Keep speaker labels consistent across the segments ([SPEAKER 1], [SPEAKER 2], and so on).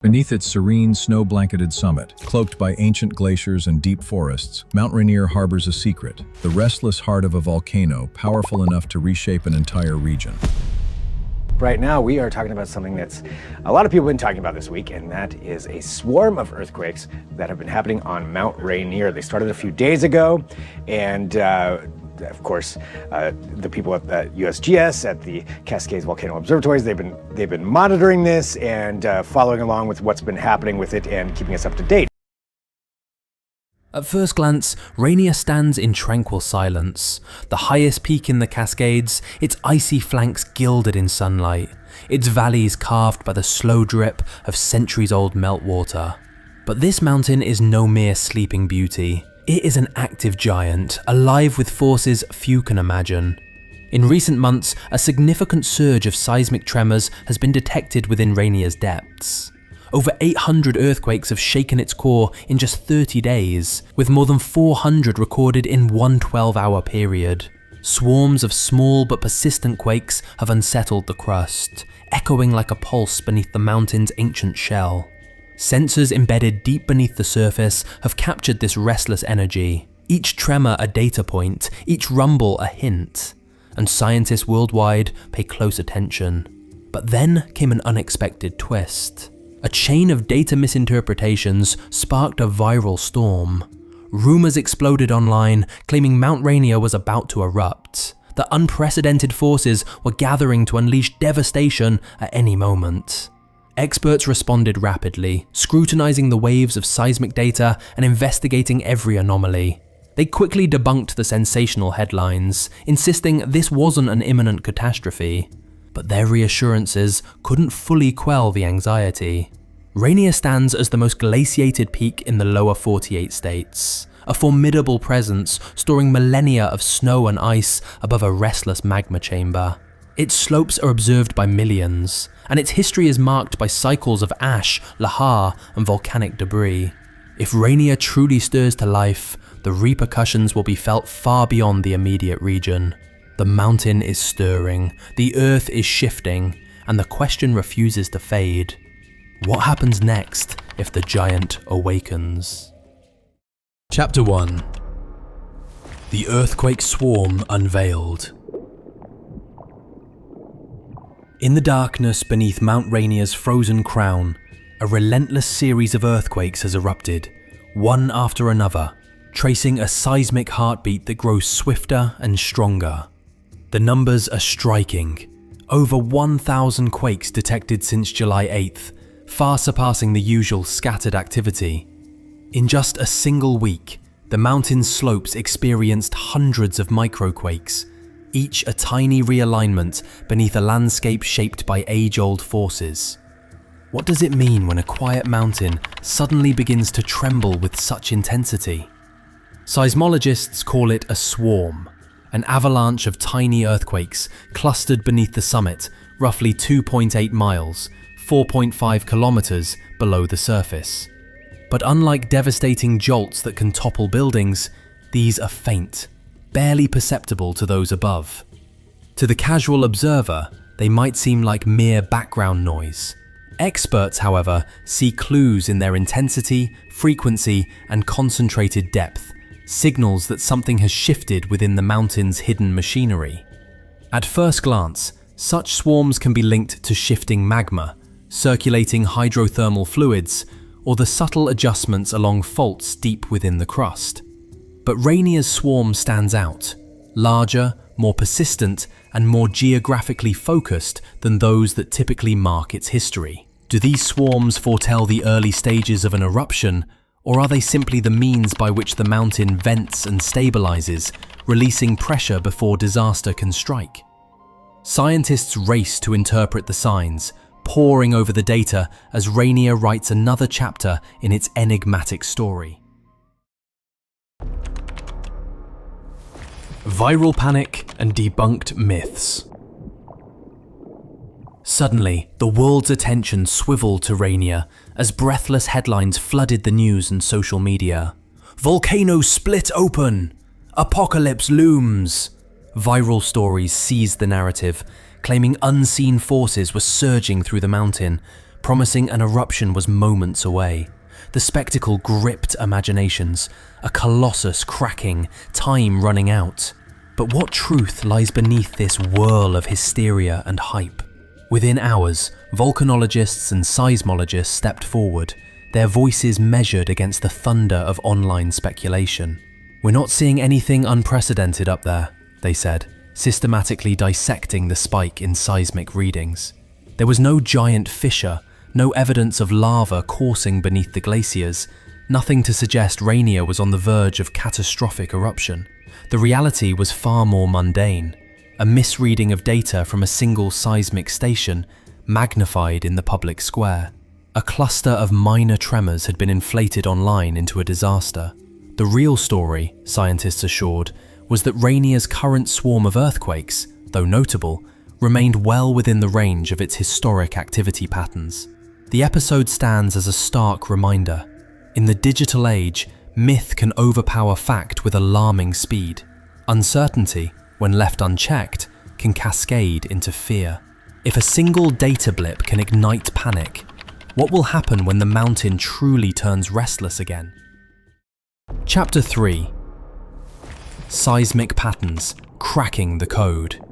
[SPEAKER 1] Beneath its serene, snow-blanketed summit, cloaked by ancient glaciers and deep forests, Mount Rainier harbors a secret, the restless heart of a volcano powerful enough to reshape an entire region.
[SPEAKER 2] Right now, we are talking about something that's a lot of people have been talking about this week, and that is a swarm of earthquakes that have been happening on Mount Rainier. They started a few days ago, and of course, the people at the USGS, at the Cascades Volcano Observatories, they've been monitoring this and following along with what's been happening with it and keeping us up to date.
[SPEAKER 3] At first glance, Rainier stands in tranquil silence. The highest peak in the Cascades, its icy flanks gilded in sunlight, its valleys carved by the slow drip of centuries-old meltwater. But this mountain is no mere sleeping beauty. It is an active giant, alive with forces few can imagine. In recent months, a significant surge of seismic tremors has been detected within Rainier's depths. Over 800 earthquakes have shaken its core in just 30 days, with more than 400 recorded in one 12-hour period. Swarms of small but persistent quakes have unsettled the crust, echoing like a pulse beneath the mountain's ancient shell. Sensors embedded deep beneath the surface have captured this restless energy, each tremor a data point, each rumble a hint, and scientists worldwide pay close attention. But then came an unexpected twist. A chain of data misinterpretations sparked a viral storm. Rumors exploded online, claiming Mount Rainier was about to erupt, that unprecedented forces were gathering to unleash devastation at any moment. Experts responded rapidly, scrutinizing the waves of seismic data and investigating every anomaly. They quickly debunked the sensational headlines, insisting this wasn't an imminent catastrophe. But their reassurances couldn't fully quell the anxiety. Rainier stands as the most glaciated peak in the lower 48 states, a formidable presence storing millennia of snow and ice above a restless magma chamber. Its slopes are observed by millions, and its history is marked by cycles of ash, lahar, and volcanic debris. If Rainier truly stirs to life, the repercussions will be felt far beyond the immediate region. The mountain is stirring, the earth is shifting, and the question refuses to fade. What happens next if the giant awakens? Chapter 1. The Earthquake Swarm Unveiled. In the darkness beneath Mount Rainier's frozen crown, a relentless series of earthquakes has erupted, one after another, tracing a seismic heartbeat that grows swifter and stronger. The numbers are striking. Over 1,000 quakes detected since July 8th, far surpassing the usual scattered activity. In just a single week, the mountain's slopes experienced hundreds of microquakes, each a tiny realignment beneath a landscape shaped by age-old forces. What does it mean when a quiet mountain suddenly begins to tremble with such intensity? Seismologists call it a swarm, an avalanche of tiny earthquakes clustered beneath the summit, roughly 2.8 miles, 4.5 kilometers below the surface. But unlike devastating jolts that can topple buildings, these are faint, barely perceptible to those above. To the casual observer, they might seem like mere background noise. Experts, however, see clues in their intensity, frequency, and concentrated depth, signals that something has shifted within the mountain's hidden machinery. At first glance, such swarms can be linked to shifting magma, circulating hydrothermal fluids, or the subtle adjustments along faults deep within the crust. But Rainier's swarm stands out, larger, more persistent, and more geographically focused than those that typically mark its history. Do these swarms foretell the early stages of an eruption, or are they simply the means by which the mountain vents and stabilizes, releasing pressure before disaster can strike? Scientists race to interpret the signs, poring over the data as Rainier writes another chapter in its enigmatic story. Viral panic and debunked myths. Suddenly, the world's attention swiveled to Rainier as breathless headlines flooded the news and social media. Volcano split open! Apocalypse looms! Viral stories seized the narrative, claiming unseen forces were surging through the mountain, promising an eruption was moments away. The spectacle gripped imaginations, a colossus cracking, time running out. But what truth lies beneath this whirl of hysteria and hype? Within hours, volcanologists and seismologists stepped forward, their voices measured against the thunder of online speculation. "We're not seeing anything unprecedented up there," they said, systematically dissecting the spike in seismic readings. There was no giant fissure, no evidence of lava coursing beneath the glaciers, nothing to suggest Rainier was on the verge of catastrophic eruption. The reality was far more mundane, a misreading of data from a single seismic station magnified in the public square. A cluster of minor tremors had been inflated online into a disaster. The real story, scientists assured, was that Rainier's current swarm of earthquakes, though notable, remained well within the range of its historic activity patterns. The episode stands as a stark reminder. In the digital age, myth can overpower fact with alarming speed. Uncertainty, when left unchecked, can cascade into fear. If a single data blip can ignite panic, what will happen when the mountain truly turns restless again? Chapter 3. Seismic Patterns, Cracking the Code.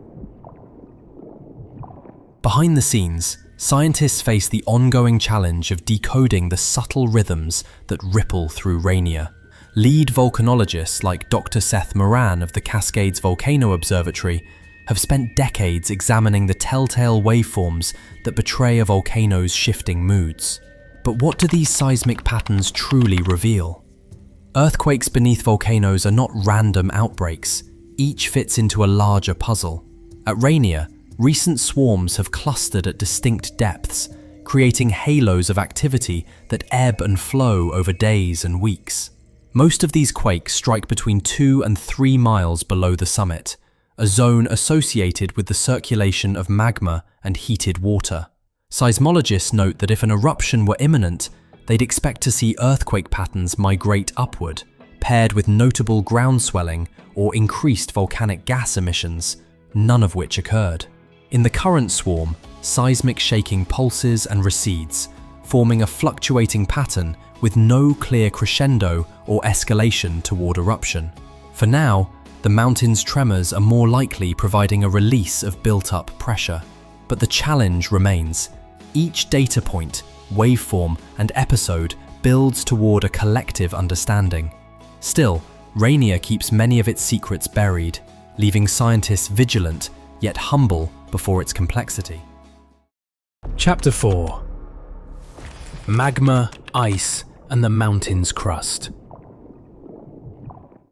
[SPEAKER 3] Behind the scenes, scientists face the ongoing challenge of decoding the subtle rhythms that ripple through Rainier. Lead volcanologists like Dr. Seth Moran of the Cascades Volcano Observatory have spent decades examining the telltale waveforms that betray a volcano's shifting moods. But what do these seismic patterns truly reveal? Earthquakes beneath volcanoes are not random outbreaks. Each fits into a larger puzzle. At Rainier, recent swarms have clustered at distinct depths, creating halos of activity that ebb and flow over days and weeks. Most of these quakes strike between 2 and 3 miles below the summit, a zone associated with the circulation of magma and heated water. Seismologists note that if an eruption were imminent, they'd expect to see earthquake patterns migrate upward, paired with notable ground swelling or increased volcanic gas emissions, none of which occurred. In the current swarm, seismic shaking pulses and recedes, forming a fluctuating pattern with no clear crescendo or escalation toward eruption. For now, the mountain's tremors are more likely providing a release of built-up pressure. But the challenge remains. Each data point, waveform, and episode builds toward a collective understanding. Still, Rainier keeps many of its secrets buried, leaving scientists vigilant yet humble before its complexity. Chapter 4. Magma, Ice, and the Mountain's Crust.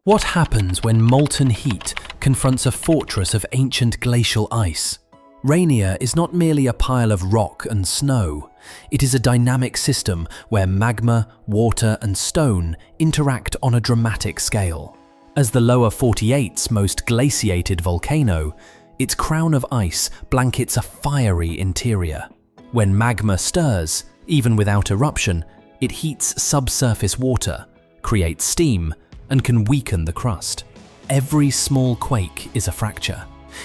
[SPEAKER 3] What happens when molten heat confronts a fortress of ancient glacial ice? Rainier is not merely a pile of rock and snow. It is a dynamic system where magma, water, and stone interact on a dramatic scale. As the lower 48's most glaciated volcano, its crown of ice blankets a fiery interior. When magma stirs, even without eruption, it heats subsurface water, creates steam, and can weaken the crust. Every small quake is a fracture,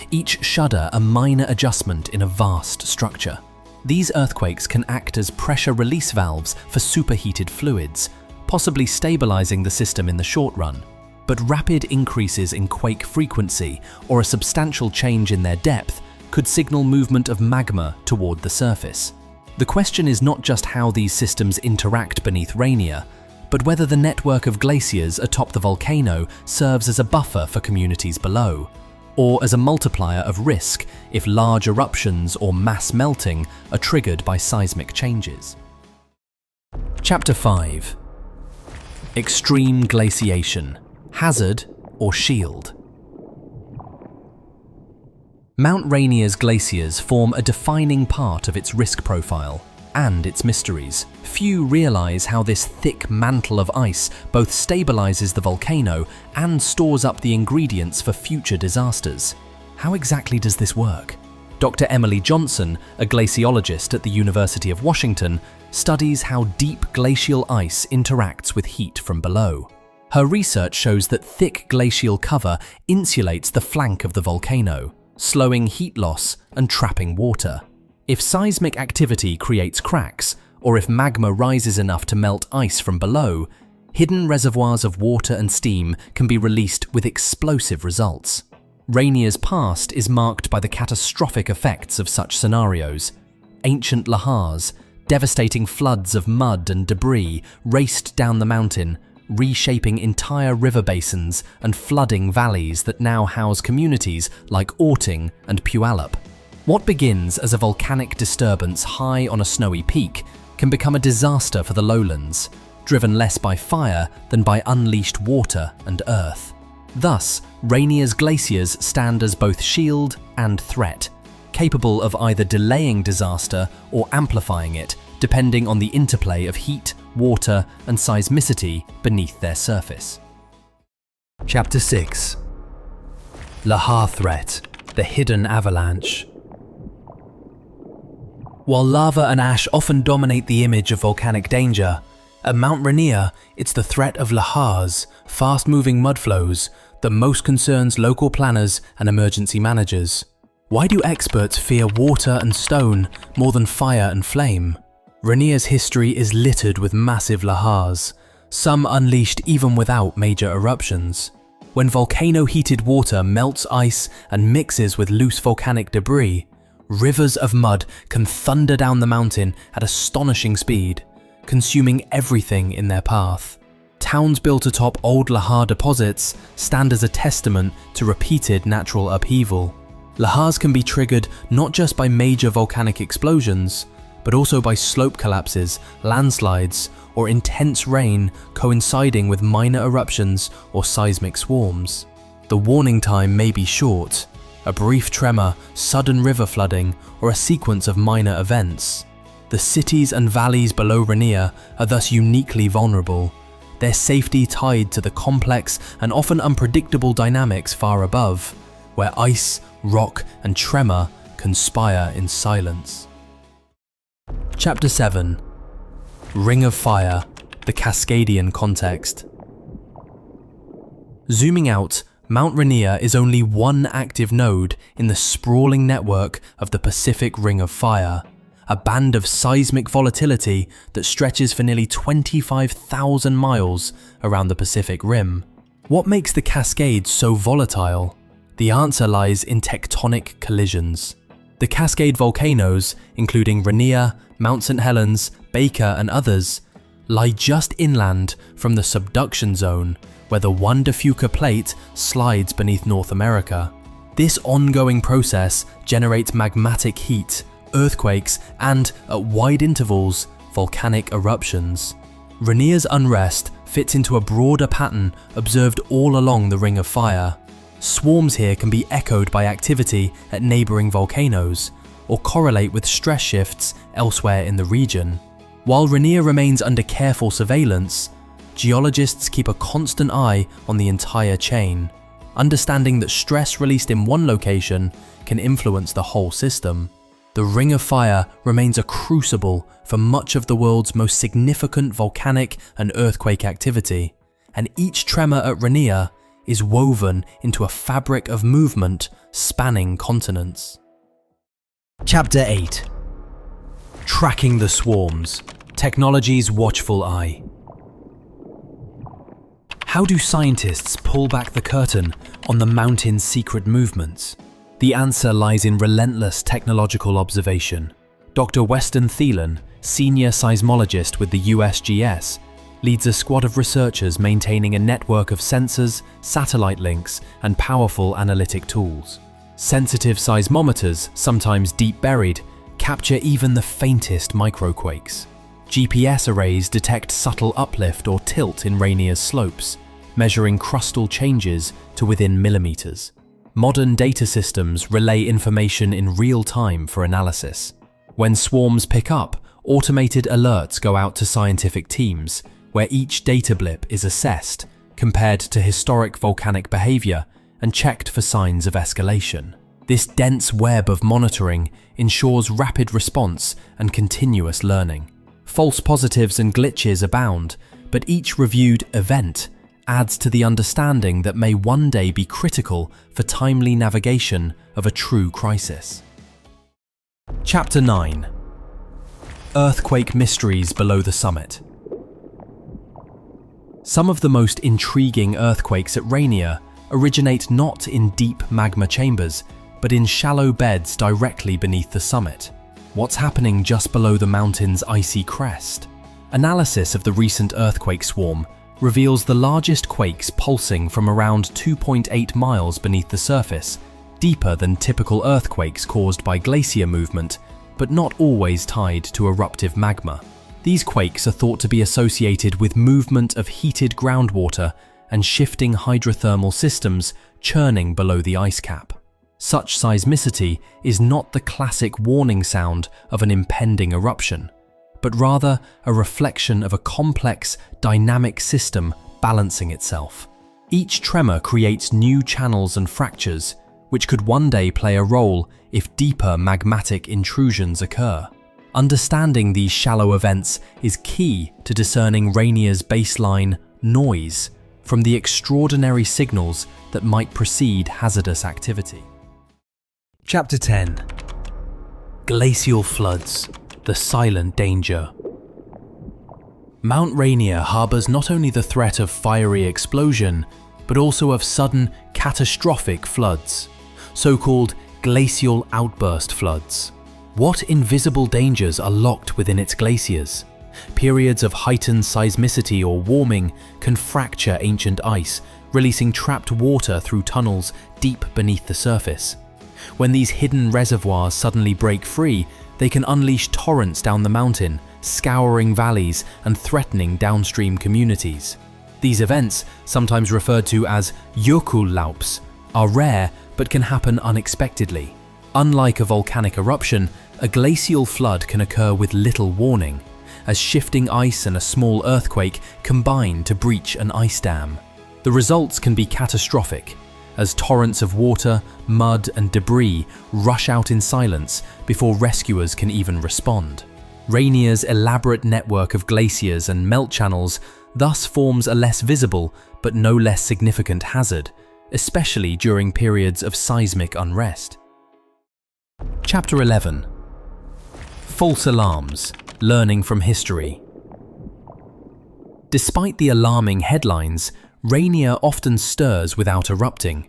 [SPEAKER 3] each shudder a minor adjustment in a vast structure. These earthquakes can act as pressure release valves for superheated fluids, possibly stabilizing the system in the short run. But rapid increases in quake frequency or a substantial change in their depth could signal movement of magma toward the surface. The question is not just how these systems interact beneath Rainier, but whether the network of glaciers atop the volcano serves as a buffer for communities below, or as a multiplier of risk if large eruptions or mass melting are triggered by seismic changes. Chapter 5. Extreme Glaciation, Hazard or Shield. Mount Rainier's glaciers form a defining part of its risk profile and its mysteries. Few realize how this thick mantle of ice both stabilizes the volcano and stores up the ingredients for future disasters. How exactly does this work? Dr. Emily Johnson, a glaciologist at the University of Washington, studies how deep glacial ice interacts with heat from below. Her research shows that thick glacial cover insulates the flank of the volcano, slowing heat loss and trapping water. If seismic activity creates cracks, or if magma rises enough to melt ice from below, hidden reservoirs of water and steam can be released with explosive results. Rainier's past is marked by the catastrophic effects of such scenarios. Ancient lahars, devastating floods of mud and debris raced down the mountain, reshaping entire river basins and flooding valleys that now house communities like Orting and Puyallup. What begins as a volcanic disturbance high on a snowy peak can become a disaster for the lowlands, driven less by fire than by unleashed water and earth. Thus, Rainier's glaciers stand as both shield and threat, capable of either delaying disaster or amplifying it, depending on the interplay of heat, water, and seismicity beneath their surface. Chapter 6. Lahar Threat, the Hidden Avalanche. While lava and ash often dominate the image of volcanic danger, at Mount Rainier, it's the threat of lahars, fast-moving mudflows, that most concerns local planners and emergency managers. Why do experts fear water and stone more than fire and flame? Rainier's history is littered with massive lahars, some unleashed even without major eruptions. When volcano-heated water melts ice and mixes with loose volcanic debris, rivers of mud can thunder down the mountain at astonishing speed, consuming everything in their path. Towns built atop old lahar deposits stand as a testament to repeated natural upheaval. Lahars can be triggered not just by major volcanic explosions, but also by slope collapses, landslides, or intense rain coinciding with minor eruptions or seismic swarms. The warning time may be short, a brief tremor, sudden river flooding, or a sequence of minor events. The cities and valleys below Rainier are thus uniquely vulnerable, their safety tied to the complex and often unpredictable dynamics far above, where ice, rock, and tremor conspire in silence. Chapter 7. Ring of Fire, the Cascadian Context. Zooming out, Mount Rainier is only one active node in the sprawling network of the Pacific Ring of Fire, a band of seismic volatility that stretches for nearly 25,000 miles around the Pacific Rim. What makes the Cascades so volatile? The answer lies in tectonic collisions. The Cascade volcanoes, including Rainier, Mount St. Helens, Baker, and others, lie just inland from the subduction zone, where the Juan de Fuca plate slides beneath North America. This ongoing process generates magmatic heat, earthquakes, and, at wide intervals, volcanic eruptions. Rainier's unrest fits into a broader pattern observed all along the Ring of Fire. Swarms here can be echoed by activity at neighbouring volcanoes, or correlate with stress shifts elsewhere in the region. While Rainier remains under careful surveillance, geologists keep a constant eye on the entire chain, understanding that stress released in one location can influence the whole system. The Ring of Fire remains a crucible for much of the world's most significant volcanic and earthquake activity, and each tremor at Rainier is woven into a fabric of movement spanning continents. Chapter 8. Tracking the Swarms, Technology's Watchful Eye. How do scientists pull back the curtain on the mountain's secret movements? The answer lies in relentless technological observation. Dr. Weston Thielen, senior seismologist with the USGS, leads a squad of researchers maintaining a network of sensors, satellite links, and powerful analytic tools. Sensitive seismometers, sometimes deep buried, capture even the faintest microquakes. GPS arrays detect subtle uplift or tilt in Rainier's slopes, measuring crustal changes to within millimeters. Modern data systems relay information in real time for analysis. When swarms pick up, automated alerts go out to scientific teams, where each data blip is assessed, compared to historic volcanic behavior, and checked for signs of escalation. This dense web of monitoring ensures rapid response and continuous learning. False positives and glitches abound, but each reviewed event adds to the understanding that may one day be critical for timely navigation of a true crisis. Chapter 9. Earthquake Mysteries Below the Summit. Some of the most intriguing earthquakes at Rainier originate not in deep magma chambers, but in shallow beds directly beneath the summit. What's happening just below the mountain's icy crest? Analysis of the recent earthquake swarm reveals the largest quakes pulsing from around 2.8 miles beneath the surface, deeper than typical earthquakes caused by glacier movement, but not always tied to eruptive magma. These quakes are thought to be associated with movement of heated groundwater and shifting hydrothermal systems churning below the ice cap. Such seismicity is not the classic warning sound of an impending eruption, but rather a reflection of a complex, dynamic system balancing itself. Each tremor creates new channels and fractures, which could one day play a role if deeper magmatic intrusions occur. Understanding these shallow events is key to discerning Rainier's baseline noise from the extraordinary signals that might precede hazardous activity. Chapter 10. Glacial Floods, the Silent Danger. Mount Rainier harbours not only the threat of fiery explosion, but also of sudden, catastrophic floods, so-called glacial outburst floods. What invisible dangers are locked within its glaciers? Periods of heightened seismicity or warming can fracture ancient ice, releasing trapped water through tunnels deep beneath the surface. When these hidden reservoirs suddenly break free, they can unleash torrents down the mountain, scouring valleys and threatening downstream communities. These events, sometimes referred to as jökullaups, are rare but can happen unexpectedly. Unlike a volcanic eruption, a glacial flood can occur with little warning, as shifting ice and a small earthquake combine to breach an ice dam. The results can be catastrophic, as torrents of water, mud and debris rush out in silence before rescuers can even respond. Rainier's elaborate network of glaciers and melt channels thus forms a less visible but no less significant hazard, especially during periods of seismic unrest. Chapter 11. False Alarms, Learning from History. Despite the alarming headlines, Rainier often stirs without erupting.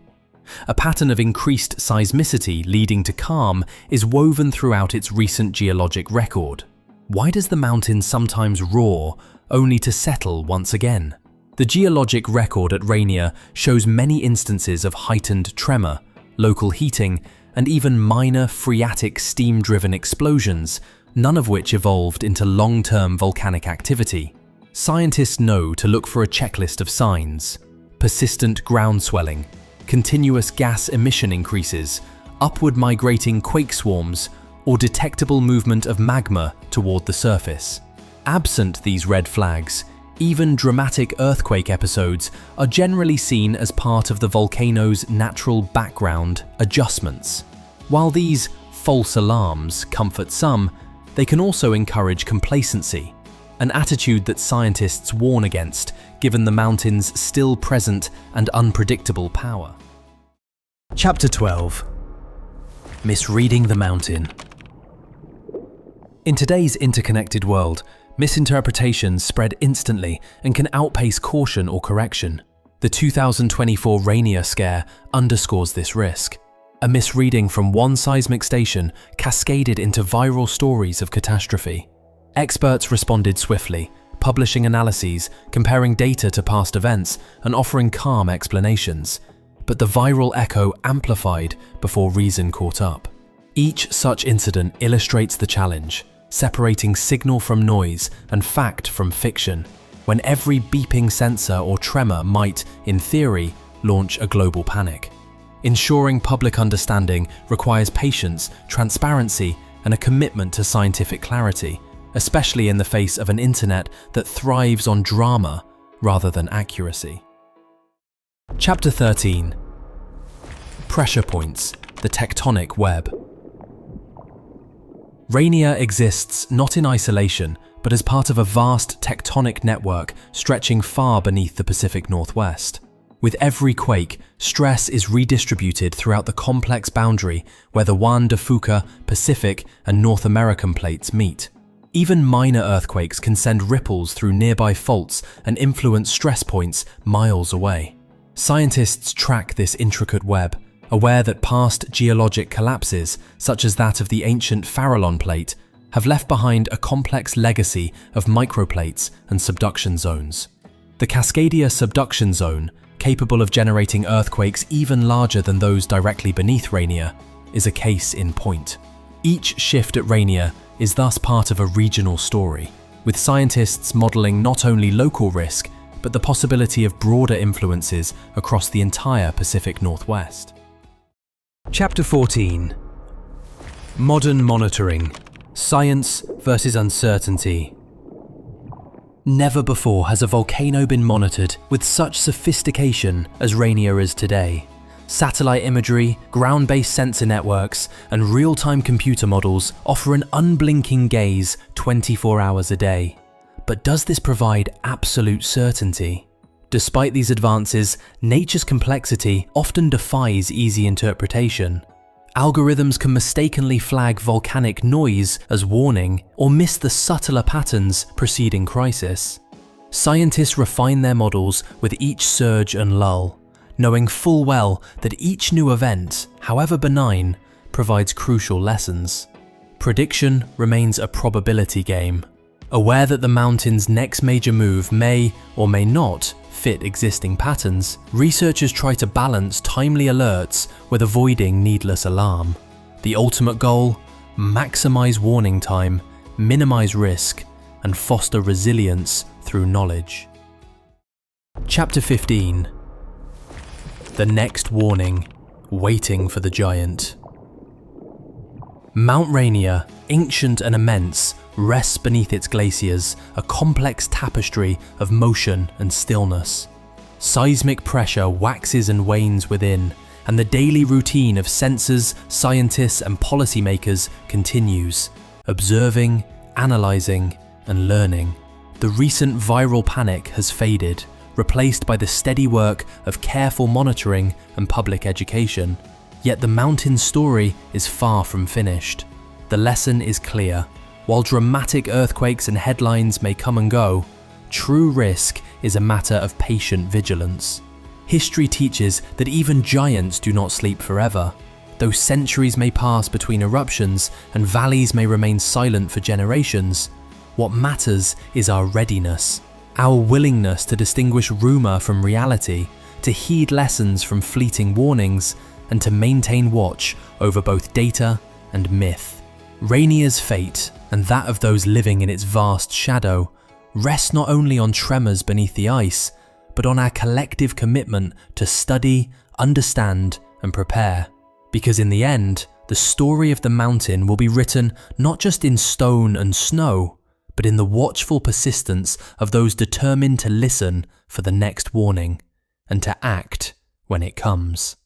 [SPEAKER 3] A pattern of increased seismicity leading to calm is woven throughout its recent geologic record. Why does the mountain sometimes roar, only to settle once again? The geologic record at Rainier shows many instances of heightened tremor, local heating, and even minor phreatic steam-driven explosions, none of which evolved into long-term volcanic activity. Scientists know to look for a checklist of signs: persistent ground swelling, continuous gas emission increases, upward migrating quake swarms, or detectable movement of magma toward the surface. Absent these red flags, even dramatic earthquake episodes are generally seen as part of the volcano's natural background adjustments. While these false alarms comfort some, they can also encourage complacency, an attitude that scientists warn against given the mountain's still present and unpredictable power. Chapter 12. Misreading the Mountain. In today's interconnected world, misinterpretations spread instantly and can outpace caution or correction. The 2024 Rainier scare underscores this risk. A misreading from one seismic station cascaded into viral stories of catastrophe. Experts responded swiftly, publishing analyses, comparing data to past events, and offering calm explanations. But the viral echo amplified before reason caught up. Each such incident illustrates the challenge, separating signal from noise and fact from fiction, when every beeping sensor or tremor might, in theory, launch a global panic. Ensuring public understanding requires patience, transparency, and a commitment to scientific clarity, especially in the face of an internet that thrives on drama rather than accuracy. Chapter 13. Pressure Points, the Tectonic Web. Rainier exists not in isolation, but as part of a vast tectonic network stretching far beneath the Pacific Northwest. With every quake, stress is redistributed throughout the complex boundary where the Juan de Fuca, Pacific, and North American plates meet. Even minor earthquakes can send ripples through nearby faults and influence stress points miles away. Scientists track this intricate web, aware that past geologic collapses, such as that of the ancient Farallon plate, have left behind a complex legacy of microplates and subduction zones. The Cascadia subduction zone, capable of generating earthquakes even larger than those directly beneath Rainier, is a case in point. Each shift at Rainier is thus part of a regional story, with scientists modelling not only local risk, but the possibility of broader influences across the entire Pacific Northwest. Chapter 14. Modern Monitoring: Science versus Uncertainty. Never before has a volcano been monitored with such sophistication as Rainier is today. Satellite imagery, ground-based sensor networks, and real-time computer models offer an unblinking gaze 24 hours a day. But does this provide absolute certainty? Despite these advances, nature's complexity often defies easy interpretation. Algorithms can mistakenly flag volcanic noise as warning or miss the subtler patterns preceding crisis. Scientists refine their models with each surge and lull, knowing full well that each new event, however benign, provides crucial lessons. Prediction remains a probability game. Aware that the mountain's next major move may or may not fit existing patterns, researchers try to balance timely alerts with avoiding needless alarm. The ultimate goal? Maximize warning time, minimize risk, and foster resilience through knowledge. Chapter 15. The next warning: waiting for the giant. Mount Rainier, ancient and immense, rests beneath its glaciers, a complex tapestry of motion and stillness. Seismic pressure waxes and wanes within, and the daily routine of sensors, scientists, and policymakers continues, observing, analysing, and learning. The recent viral panic has faded, replaced by the steady work of careful monitoring and public education. Yet the mountain's story is far from finished. The lesson is clear. While dramatic earthquakes and headlines may come and go, true risk is a matter of patient vigilance. History teaches that even giants do not sleep forever. Though centuries may pass between eruptions and valleys may remain silent for generations, what matters is our readiness, our willingness to distinguish rumour from reality, to heed lessons from fleeting warnings, and to maintain watch over both data and myth. Rainier's fate, and that of those living in its vast shadow, rests not only on tremors beneath the ice, but on our collective commitment to study, understand, and prepare. Because in the end, the story of the mountain will be written not just in stone and snow, but in the watchful persistence of those determined to listen for the next warning, and to act when it comes.